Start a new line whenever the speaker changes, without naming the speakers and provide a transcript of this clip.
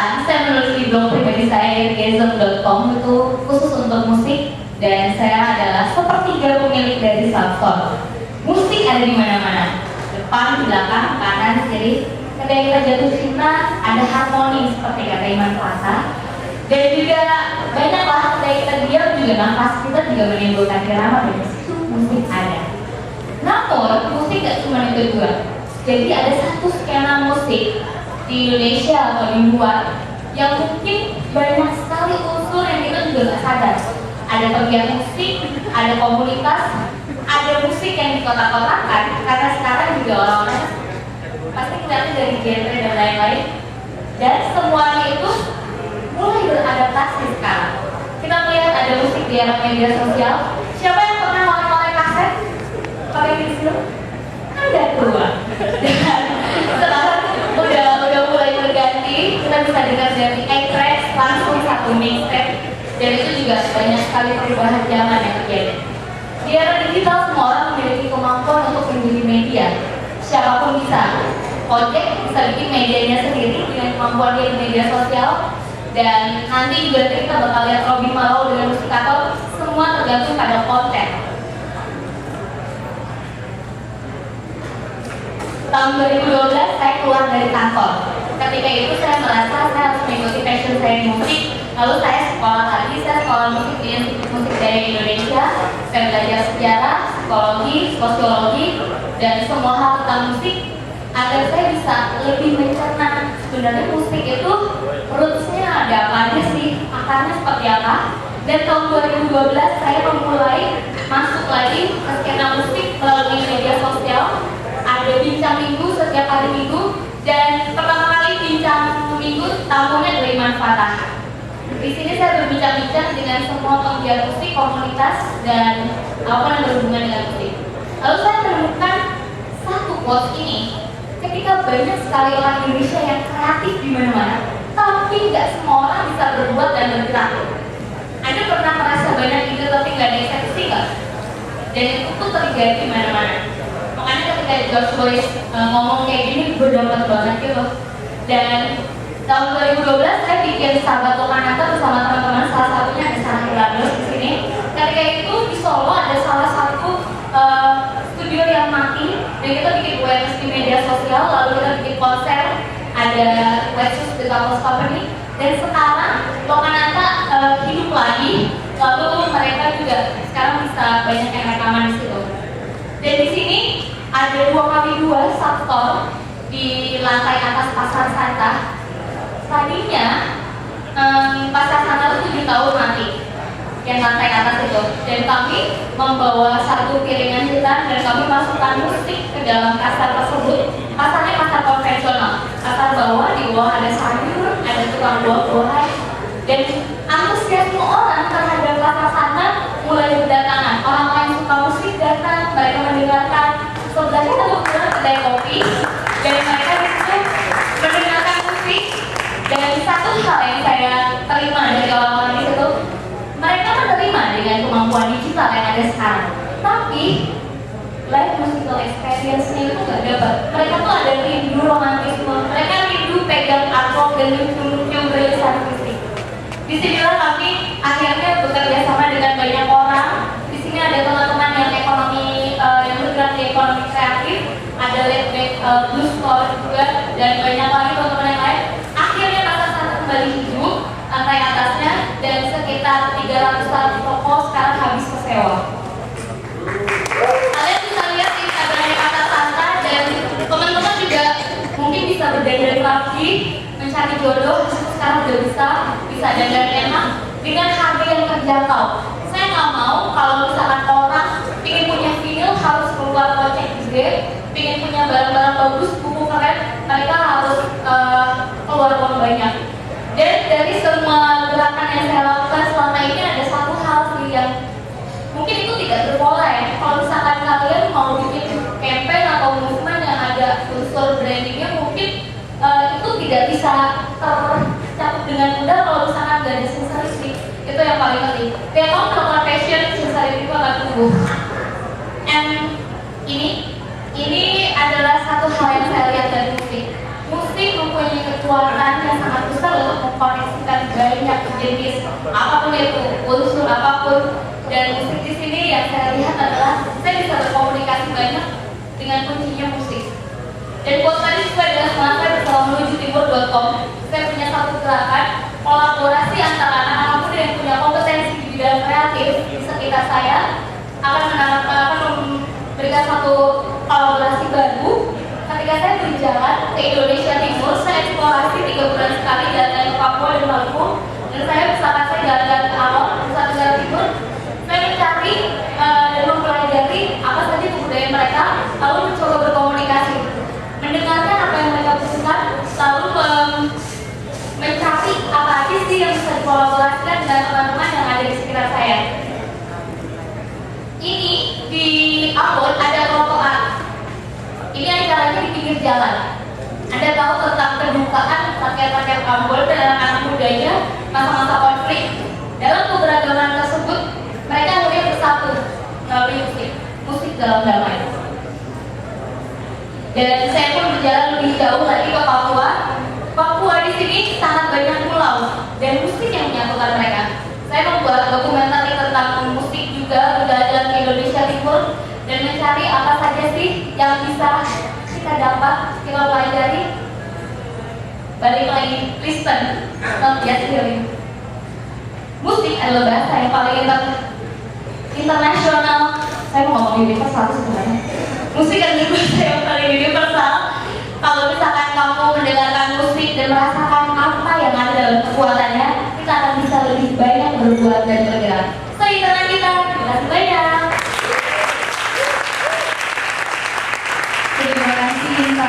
Kebetulan saya menulis di blog pribadi saya gazer.com itu khusus untuk musik, dan saya adalah sepertiga pemilik dari Substore. Musik ada di mana-mana, depan, belakang, kanan, kiri. Ketika kita jatuh cinta, ada harmoni seperti kata Iman Plata. Dan juga banyaklah ketika kita diam juga nafas kita juga menimbulkan irama, dan disitu musik ada. Namun musik gak cuma itu dua. Jadi ada satu skena musik di Indonesia atau di luar yang mungkin banyak sekali unsur yang kita juga gak sadar. Ada pegiat musik, ada komunitas, ada musik yang dikotak-kotakan, karena sekarang juga orang-orang pasti ngeliatnya dari genre dan lain-lain, dan semuanya itu mulai beradaptasi sekarang. Kita melihat ada musik di era media sosial. Siapa yang pernah ngolek-ngolek kaset pakai video? Ada dua. Dan sekarang udah mulai berganti. Kita bisa dengar dari tracks langsung satu mixtape, dan itu juga banyak sekali perubahan zaman yang terjadi. Di era digital semua orang memiliki kemampuan untuk menjadi media. Siapapun bisa. Project bisa bikin medianya sendiri dengan kemampuan dia di media sosial. Dan nanti juga kita bakal lihat Robby Malau dengan Musikator. Semua tergantung pada konten. Tahun 2012 saya keluar dari kantor. Ketika itu saya merasa saya harus mengikuti passion saya di musik. Lalu saya sekolah lagi, saya sekolah musik di Institut Musik Daya Indonesia. Saya belajar sejarah, psikologi, sosiologi, dan semua hal tentang musik, agar saya bisa lebih mencerna sebenarnya musik itu rootsnya ada apa aja sih, akarnya seperti apa. Dan tahun 2012 saya memulai masuk lagi ke skena musik melalui media sosial. Ada bincang minggu setiap hari minggu, dan pertama kali bincang minggu tamunya dari Iman Plata. Di sini saya berbincang-bincang dengan semua penggiat musik, komunitas, dan apa yang berhubungan dengan musik. Lalu saya menemukan satu quotes ini. Ketika banyak sekali orang Indonesia yang kreatif di mana-mana, tapi nggak semua orang bisa berbuat dan bergerak. Anda pernah merasa banyak ide tapi nggak ada eksekusi nggak? Dan itu tuh terjadi di mana-mana. Makanya ketika George Boyce ngomong kayak gini, gue dapat banget gitu. Dan tahun 2012 saya bikin Sahabat Lokananta bersama teman-teman, salah satunya ada Sarah Hilados di sini. Ketika itu di Solo ada salah satu studio yang mati, dan kita bikin awareness di media sosial, lalu kita bikin konser, ada Wetsus The Couples Company, dan sekarang Lokananta hidup lagi, lalu mereka juga sekarang bisa banyak yang rekaman di situ. Dan di sini ada 2x2 Substore di lantai atas Pasar Santa. Tadinya Pasar Santa itu 7 tahun mati, yang lantai atas itu, dan kami membawa satu piringan hitam dan kami masukkan musik ke dalam pasar tersebut. Pasarnya pasar konvensional, pasar bawah, di bawah ada sayur, ada tukang buah-buahan, dan antusiasme orang terhadap Pasar Santa mulai berdatangan. Orang-orang yang suka musik datang, mereka mendengarkan. Sebelahnya ada kedai kopi, dan mereka disitu mendengarkan musik. Dan satu hal yang saya terima dari orang-orang di situ, mereka menerima dengan kemampuan digital yang ada sekarang, tapi live musical experience-nya itu nggak dapat. Mereka tuh ada rindu romantisme, mereka rindu pegang artwork dan mencium rilisan musik. Disinilah kami akhirnya bekerja sama dengan banyak orang. Di sini ada teman-teman yang ekonomi yang bergerak di ekonomi kreatif, ada Letback Blues Score juga, dan banyak lagi teman-teman yang lain. Akhirnya Pasar Santa kembali hidup, lantai atasnya, dan sekitar 300 toko sekarang habis tersewa. Kalian bisa lihat di Instagramnya Pasar Santa, dan teman-teman juga mungkin bisa berdaya lagi, mencari jodoh. Sekarang udah bisa dandan enak dengan harga yang terjangkau. Saya nggak mau kalau misalkan orang ingin punya vinyl harus keluar kocek gede, ingin punya barang-barang bagus, buku keren, mereka harus keluar uang banyak. Dan dari semua gerakan yang saya lakukan selama ini ada satu hal sih yang mungkin itu tidak terpola ya. Kalau misalkan kalian mau bikin campaign atau movement yang ada unsur brandingnya, mungkin itu tidak bisa tercakup dengan mudah kalau misalkan nggak ada sincerity. Itu yang paling penting. Kalau kamu melakukan passion, sincerity itu akan tumbuh. And ini adalah satu hal yang saya lihat dari musik. Musik mempunyai kekuatan yang sangat besar untuk Dan buat tadi sesuai dengan semangat saya bersama menuju timur.com, saya punya satu gerakan kolaborasi antara anak-anak muda yang punya kompetensi di bidang kreatif di sekitar saya akan memberikan satu kolaborasi baru. Ketika saya berjalan ke Indonesia Timur, saya eksplorasi 3 bulan sekali jalan ke Papua dan Maluku, dan saya misalkan saya jalan-jalan ke Alor, Nusa Tenggara Timur, saya mencari dan mempelajari apa saja kebudayaan mereka, lalu mencoba berkomunikasi, mendengarkan apa yang mereka butuhkan, lalu mencari apa aja sih yang bisa dikolaborasikan dengan teman-teman yang ada di sekitar saya. Ini di Ambon ada kelompok A. Ini acaranya di pinggir jalan. Anda tahu tentang kedukaan rakyat-rakyat Ambon dan anak-anak mudanya masa-masa konflik. Dalam keberagaman tersebut, mereka akhirnya bersatu melalui musik dalam damai. Dan saya pun berjalan lebih jauh lagi ke Papua. Papua di sini sangat banyak pulau dan musik yang menyatukan mereka. Saya membuat dokumenter tentang musik juga, berjalan-jalan ke Indonesia Timur dan mencari apa saja sih yang bisa kita dapat, kita pelajari. Balik lagi, listen, not just hearing. Musik adalah bahasa yang paling internasional. Saya mau ngomong universal sebenarnya. Musik adalah bahasa yang paling universal. Kalau misalkan kamu mendengarkan musik dan merasakan apa yang ada dalam kekuatannya, kita akan bisa lebih banyak berbuat dan